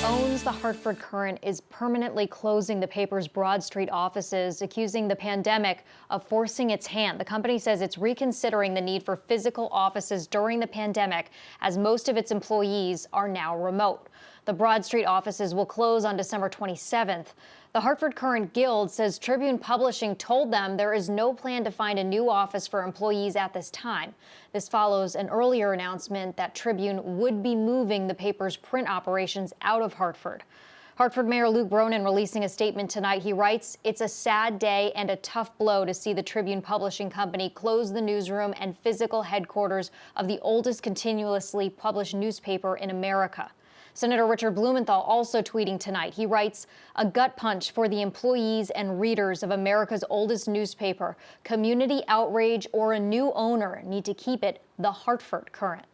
owns the Hartford Courant is permanently closing the paper's Broad Street offices, accusing the pandemic of forcing its hand. The company says it's reconsidering the need for physical offices during the pandemic, as most of its employees are now remote. The Broad Street offices will close on December 27th. The Hartford Courant Guild says Tribune Publishing told them there is no plan to find a new office for employees at this time. This follows an earlier announcement that Tribune would be moving the paper's print operations out of Hartford. Hartford Mayor Luke Bronin releasing a statement tonight. He writes, "It's a sad day and a tough blow to see the Tribune Publishing Company close the newsroom and physical headquarters of the oldest continuously published newspaper in America." Senator Richard Blumenthal also tweeting tonight. He writes, "A gut punch for the employees and readers of America's oldest newspaper. Community outrage or a new owner need to keep it the Hartford Courant."